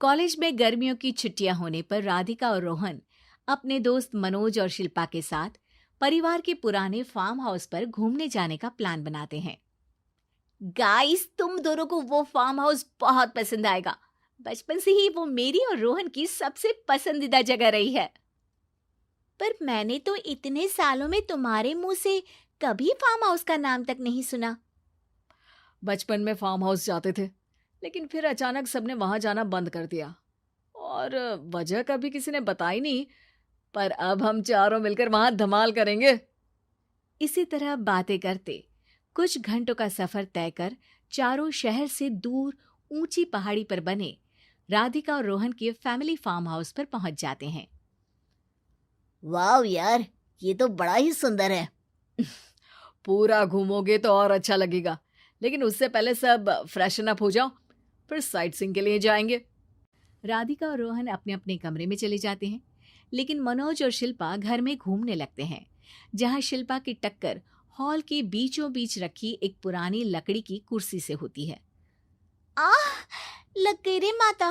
College में गर्मियों की छुट्टियां होने पर राधिका और रोहन अपने दोस्त मनोज और शिल्पा के साथ परिवार के पुराने फार्म हाउस पर घूमने जाने का प्लान बनाते हैं। गाइस, तुम दोनों को वो फार्म हाउस बहुत पसंद आएगा। बचपन से ही वो मेरी और रोहन की सबसे पसंदीदा जगह रही है। पर मैंने तो इतने सालों में तुम्हारे मुंह से कभी फार्म हाउस का नाम तक नहीं सुना। बचपन में फार्म हाउस जाते थे, लेकिन फिर अचानक सबने वहां जाना बंद कर दिया और वजह कभी किसी ने बताई नहीं। पर अब हम चारों मिलकर वहां धमाल करेंगे। इसी तरह बातें करते कुछ घंटों का सफर तय कर चारों शहर से दूर ऊंची पहाड़ी पर बने राधिका और रोहन के फैमिली फार्म हाउस पर पहुंच जाते हैं। वाह यार, ये तो बड़ा ही सुंदर है। पूरा घूमोगे तो और अच्छा लगेगा, लेकिन उससे पहले सब फ्रेशन अप हो जाओ, फिर साइट सीइंग के लिए जाएंगे। राधिका और रोहन अपने अपने कमरे में चले जाते हैं, लेकिन मनोज और शिल्पा घर में घूमने लगते हैं, जहां शिल्पा की टक्कर हॉल के बीचों बीच रखी एक पुरानी लकड़ी की कुर्सी से होती है। आह, लग गई रे माता,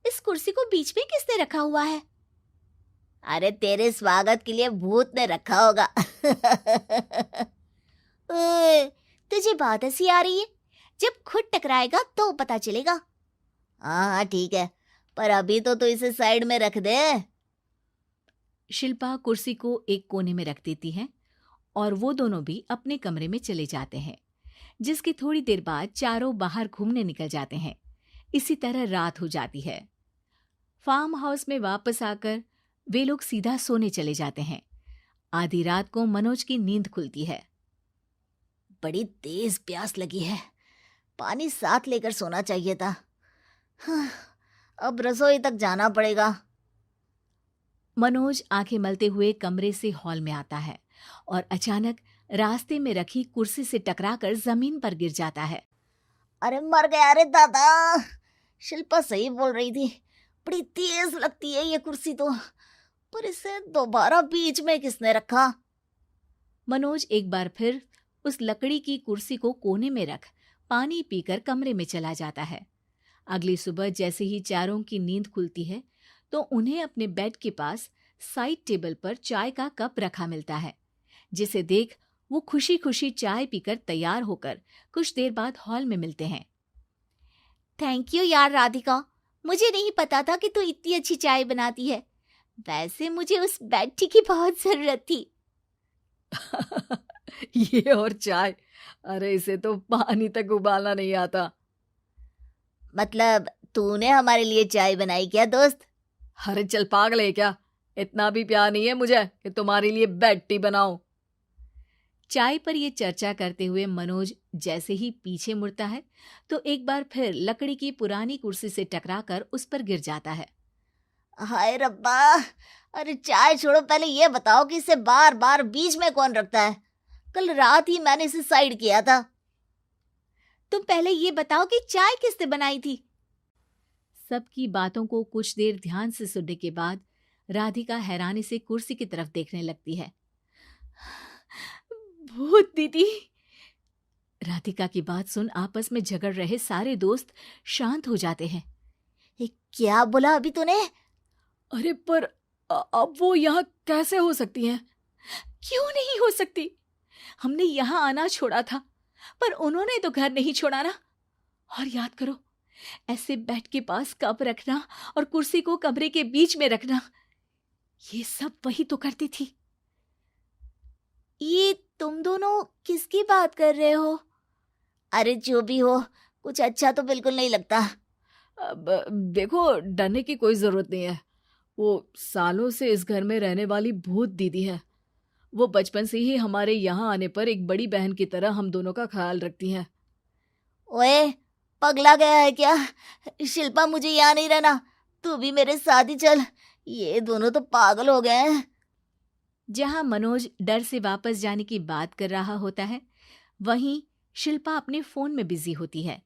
इस कुर्सी को बीच में किसने रखा हुआ है? अरे तेरे स्वागत के लिए भूत ने रखा होगा। ओए, तुझे बहुत हंसी आ रही है। जब खुद टकराएगा तो पता चलेगा। हाँ ठीक है, पर अभी तो तू इसे साइड में रख दे। शिल्पा कुर्सी को एक कोने में रख देती है और वो दोनों भी अपने कमरे में चले जाते हैं, जिसकी थोड़ी देर बाद चारों बाहर घूमने निकल जाते हैं। इसी तरह रात हो जाती है। फार्म हाउस में वापस आकर वे लोग सीधा सोने चले जाते हैं। आधी रात को मनोज की नींद खुलती है। बड़ी तेज प्यास लगी है, पानी साथ लेकर सोना चाहिए था। हाँ, अब रसोई तक जाना पड़ेगा। मनोज आंखें मलते हुए कमरे से हॉल में आता है और अचानक रास्ते में रखी कुर्सी से टकराकर जमीन पर गिर जाता है। अरे मर गया रे दादा। शिल्पा सही बोल रही थी, बड़ी तेज लगती है ये कुर्सी तो, पर इसे दोबारा बीच में किसने रखा? मनोज एक बार फिर उस लकड़ी की कुर्सी को कोने में रख पानी पीकर कमरे में चला जाता है। अगली सुबह जैसे ही चारों की नींद खुलती है तो उन्हें अपने बेड के पास साइड टेबल पर चाय का कप रखा मिलता है, जिसे देख वो खुशी खुशी चाय पीकर तैयार होकर कुछ देर बाद हॉल में मिलते हैं। थैंक यू यार राधिका, मुझे नहीं पता था कि तू इतनी अच्छी चाय बनाती है। वैसे मुझे उस बेड टी की बहुत जरूरत थी। ये और चाय, अरे इसे तो पानी तक उबालना नहीं आता। मतलब तूने हमारे लिए चाय बनाई क्या दोस्त? अरे चल पागल है क्या, इतना भी प्यार नहीं है मुझे कि तुम्हारे लिए बेड टी बनाऊं। चाय पर ये चर्चा करते हुए मनोज जैसे ही पीछे मुड़ता है तो एक बार फिर लकड़ी की पुरानी कुर्सी से टकराकर उस पर गिर जाता है। हाय रब्बा, अरे चाय छोड़ो, पहले ये बताओ कि इसे बार बार बीच में कौन रखता है? कल रात ही मैंने इसे साइड किया था। तुम पहले ये बताओ कि चाय किसने बनाई थी? सबकी बातों को कुछ देर ध्यान से सुनने के बाद राधिका हैरानी से कुर्सी की तरफ देखने लगती है। भूत दीदी। राधिका की बात सुन आपस में झगड़ रहे सारे दोस्त शांत हो जाते हैं। क्या बोला अभी तूने? अरे पर अब वो यहाँ कैसे हो सकती हैं? क्यों नहीं हो सकती? हमने यहाँ आना छोड़ा था, पर उन्होंने तो घर नहीं छोड़ा ना। और याद करो, ऐसे बेड के पास कप रखना और कुर्सी को कमरे के बीच में रखना, ये सब वही तो करती थी। ये तुम दोनों किसकी बात कर रहे हो? अरे जो भी हो, कुछ अच्छा तो बिल्कुल नहीं लगता। अब देखो, डरने की कोई जरूरत नहीं है। वो सालों से इस घर में रहने वाली भूत दीदी है। वो बचपन से ही हमारे यहाँ आने पर एक बड़ी बहन की तरह हम दोनों का ख्याल रखती हैं। ओए, पगला गया है क्या? शिल्पा, मुझे यहाँ नहीं रहना, तू भी मेरे साथ ही चल। ये दोनों तो पागल हो गए हैं। जहां मनोज डर से वापस जाने की बात कर रहा होता है, वहीं शिल्पा अपने फोन में बिजी होती है।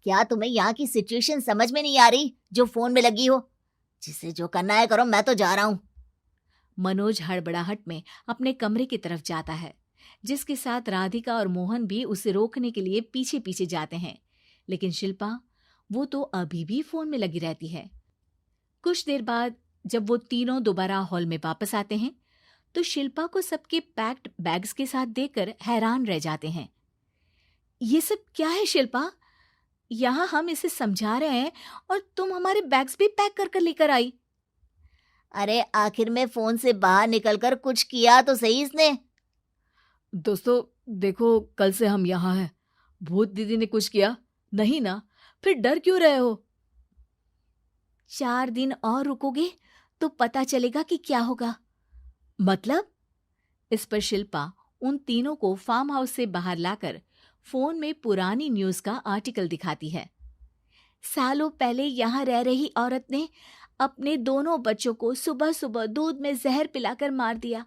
क्या तुम्हें यहाँ की सिचुएशन समझ में नहीं आ रही जो फोन में लगी हो? जिसे जो करना है करो, मैं तो जा रहा हूँ। मनोज हड़बड़ाहट में अपने कमरे की तरफ जाता है, जिसके साथ राधिका और मोहन भी उसे रोकने के लिए पीछे पीछे जाते हैं, लेकिन शिल्पा वो तो अभी भी फोन में लगी रहती है। कुछ देर बाद जब वो तीनों दोबारा हॉल में वापस आते हैं तो शिल्पा को सबके पैक्ड बैग्स के साथ देखकर हैरान रह जाते हैं। ये सब क्या है शिल्पा? यहाँ हम इसे समझा रहे हैं और तुम हमारे बैग्स भी पैक कर कर लेकर आई। अरे आखिर में फोन से बाहर निकलकर कुछ किया तो सही इसने। दोस्तों देखो, कल से हम यहाँ हैं। भूत दीदी ने कुछ किया नहीं ना? फिर डर क्यों रहे हो? 4 दिन और रुकोगे तो पता चलेगा कि क्या होगा। मतलब? इस पर शिल्पा उन तीनों को फार्म हाउस से बाहर लाकर फोन में पुरानी न्यूज का आर्टिकल दिखाती है। सालों पहले यहाँ रह रही औरत ने अपने दोनों बच्चों को सुबह सुबह दूध में जहर पिलाकर मार दिया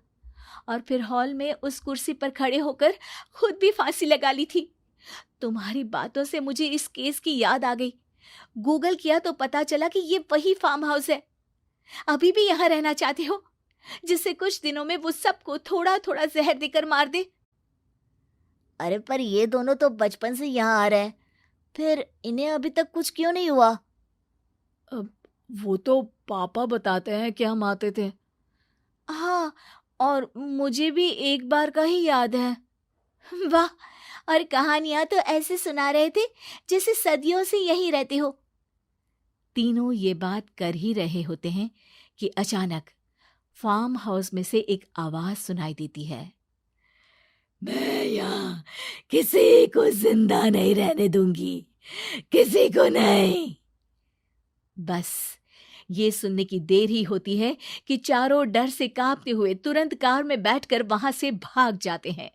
और फिर हॉल में उस कुर्सी पर खड़े होकर खुद भी फांसी लगा ली थी। तुम्हारी बातों से मुझे इस केस की याद आ गई। गूगल किया तो पता चला कि ये वही फार्म हाउस है। अभी भी यहाँ रहना चाहते हो जिससे कुछ दिनों में वो सबको थोड़ा थोड़ा जहर देकर मार दे? अरे पर ये दोनों तो बचपन से यहाँ आ रहे हैं, फिर इन्हें अभी तक कुछ क्यों नहीं हुआ? वो तो पापा बताते हैं कि हम आते थे। हाँ, और मुझे भी एक बार का ही याद है। वाह, और कहानियां तो ऐसे सुना रहे थे जैसे सदियों से यहीं रहते हो। तीनों ये बात कर ही रहे होते हैं कि अचानक फार्म हाउस में से एक आवाज सुनाई देती है। मैं यहाँ किसी को जिंदा नहीं रहने दूंगी, किसी को नहीं। बस ये सुनने की देर ही होती है कि चारों डर से कांपते हुए तुरंत कार में बैठकर वहां से भाग जाते हैं।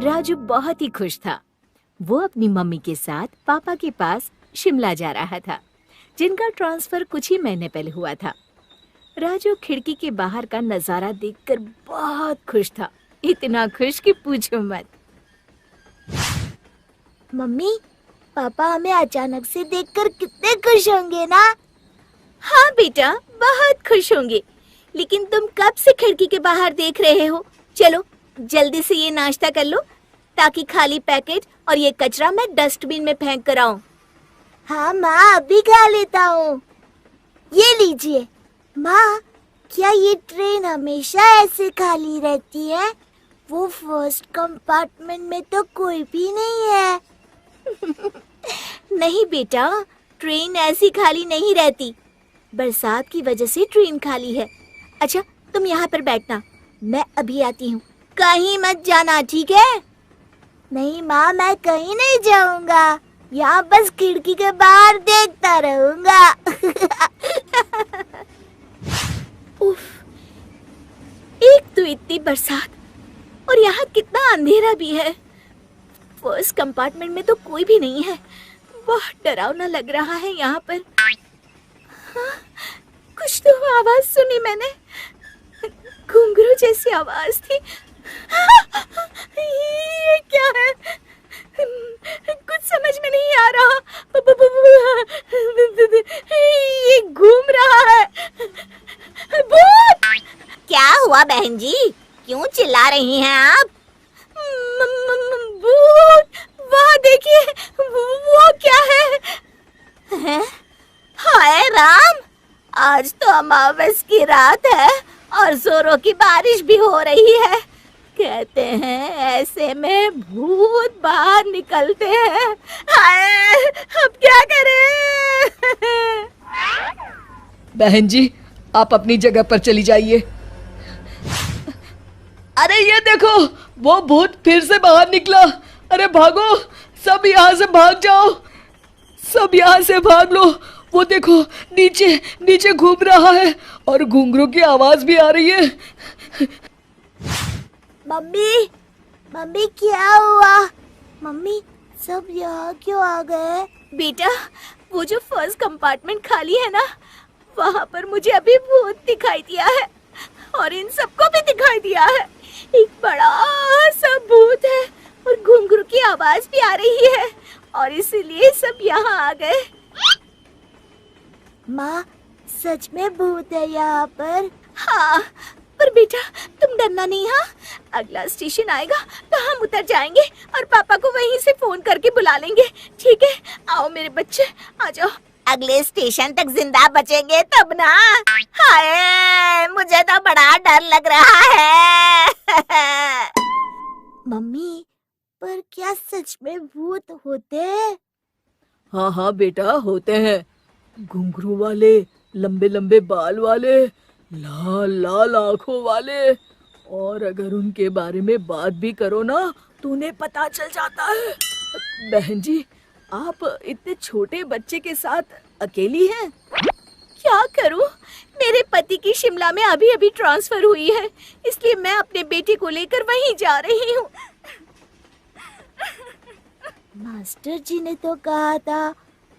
राजू बहुत ही खुश था। वो अपनी मम्मी के साथ पापा के पास शिमला जा रहा था, जिनका ट्रांसफर कुछ ही महीने पहले हुआ था। राजू खिड़की के बाहर का नजारा देखकर बहुत खुश था, इतना खुश कि पूछो मत। मम्मी, पापा हमें अचानक से देखकर कितने खुश होंगे ना? हाँ बेटा, बहुत खुश होंगे। लेकिन तुम कब से खिड़की के बाहर देख रहे हो? चलो जल्दी से ये नाश्ता कर लो ताकि खाली पैकेट और ये कचरा मैं डस्टबिन में फेंक कर आऊं। हाँ माँ, अभी खा लेता हूँ। ये लीजिए। माँ, क्या ये ट्रेन हमेशा ऐसे खाली रहती है? वो फर्स्ट कंपार्टमेंट में तो कोई भी नहीं है। नहीं बेटा, ट्रेन ऐसी खाली नहीं रहती। बरसात की वजह से ट्रेन खाली है। अच्छा तुम यहाँ पर बैठना, मैं अभी आती हूँ। कहीं मत जाना, ठीक है? नहीं माँ, मैं कहीं नहीं जाऊंगा। यहाँ बस खिड़की के बाहर देखता रहूंगा। उफ, एक तो इतनी बरसात और यहाँ कितना अंधेरा भी है। फर्स्ट कंपार्टमेंट में तो कोई भी नहीं है। बहुत डरावना लग रहा है यहाँ पर। हाँ, कुछ तो आवाज सुनी मैंने, घुंघरू जैसी आवाज थी। ये क्या है? कुछ समझ में नहीं आ रहा। ये घूम रहा है। भूत! क्या हुआ बहन जी, क्यों चिल्ला रही हैं आप? भूत! वहाँ देखिए, वो क्या है? हाय राम, आज तो अमावस की रात है और जोरों की बारिश भी हो रही है। कहते हैं ऐसे में भूत बाहर निकलते हैं। हाय, अब क्या करें? बहन जी, आप अपनी जगह पर चली जाइए। अरे ये देखो, वो भूत फिर से बाहर निकला। अरे भागो, सब यहाँ से भाग जाओ, सब यहाँ से भाग लो। वो देखो, नीचे नीचे घूम रहा है और घुंघरू की आवाज भी आ रही है। मम्मी, मम्मी क्या हुआ? मम्मी, सब यहाँ क्यों आ गए? बेटा, वो जो फर्स्ट कंपार्टमेंट खाली है ना, वहाँ पर मुझे अभी भूत दिखाई दिया है और इन सबको भी दिखाई दिया है। एक बड़ा सा भूत है और घुंघरू की आवाज भी आ रही है और इसीलिए सब यहाँ आ गए। माँ, सच में भूत है यहाँ पर? हाँ, पर बेटा तुम डरना नहीं, हाँ? अगला स्टेशन आएगा तो हम उतर जाएंगे और पापा को वहीं से फोन करके बुला लेंगे, ठीक है? आओ मेरे बच्चे, आ जाओ। अगले स्टेशन तक जिंदा बचेंगे तब ना। हाय, मुझे तो बड़ा डर लग रहा है। मम्मी, पर क्या सच में भूत होते हैं? हाँ हाँ बेटा, होते हैं। घुंघरू वाले, लंबे लंबे बाल वाले, लाल लाल आंखों वाले, और अगर उनके बारे में बात भी करो ना तो उन्हें पता चल जाता है। बहन जी, आप इतने छोटे बच्चे के साथ अकेली हैं? क्या करूं? मेरे पति की शिमला में अभी अभी ट्रांसफर हुई है, इसलिए मैं अपने बेटे को लेकर वहीं जा रही हूँ। मास्टर जी ने तो कहा था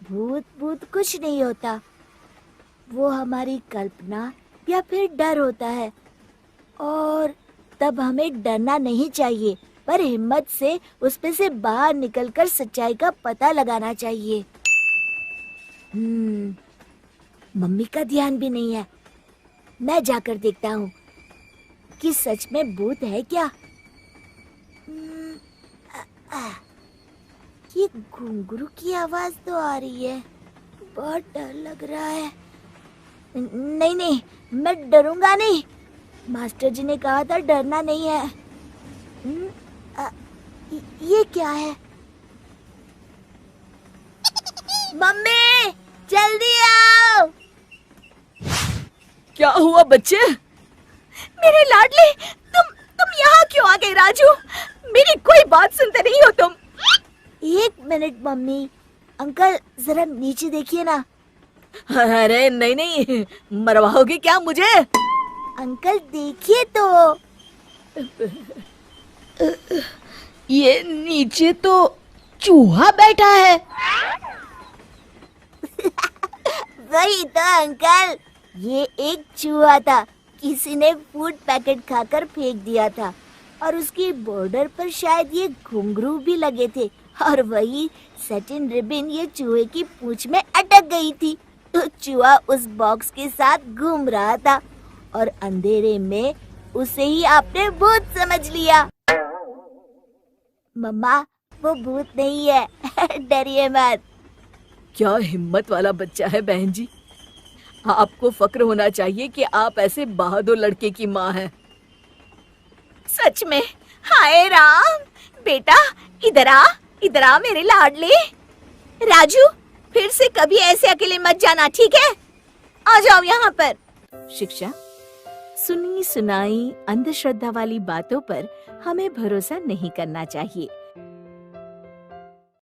भूत भूत कुछ नहीं होता, वो हमारी कल्पना या फिर डर होता है, और तब हमें डरना नहीं चाहिए, पर हिम्मत से उसमें से बाहर निकलकर सच्चाई का पता लगाना चाहिए। मम्मी का ध्यान भी नहीं है, मैं जाकर देखता हूँ कि सच में भूत है क्या। ये घुंघरू की आवाज तो आ रही है, बहुत डर लग रहा है। नहीं नहीं, मैं डरूंगा नहीं, मास्टर जी ने कहा था डरना नहीं है। ये क्या है? मम्मी जल्दी आओ। क्या हुआ बच्चे? मेरे लाडले, तुम यहाँ क्यों आ गए? राजू, मेरी कोई बात सुनते नहीं हो तुम। एक मिनट मम्मी, अंकल जरा नीचे देखिए ना। अरे नहीं नहीं, मरवाओगे क्या मुझे? अंकल देखिए तो। ये नीचे तो चूहा बैठा है। वही तो अंकल, ये एक चूहा था, किसी ने फूड पैकेट खाकर फेंक दिया था, और उसकी बॉर्डर पर शायद ये घुंघरू भी लगे थे, और वही सैटिन रिबन ये चूहे की पूंछ में अटक गई थी। तो चूहा उस बॉक्स के साथ घूम रहा था, और अंधेरे में उसे ही आपने भूत समझ लिया। मम्मा, वो भूत नहीं है, डरिए मत। क्या हिम्मत वाला बच्चा है बहन जी। आपको फक्र होना चाहिए कि आप ऐसे बहादुर लड़के की माँ हैं। सच में। हाय राम, बेटा इधर आ मेरे लाडले। राजू, फिर से कभी ऐसे अकेले मत जाना, ठीक है? आ जाओ यहाँ पर। शिक्षा, सुनी सुनाई अंधश्रद्धा वाली बातों पर हमें भरोसा नहीं करना चाहिए।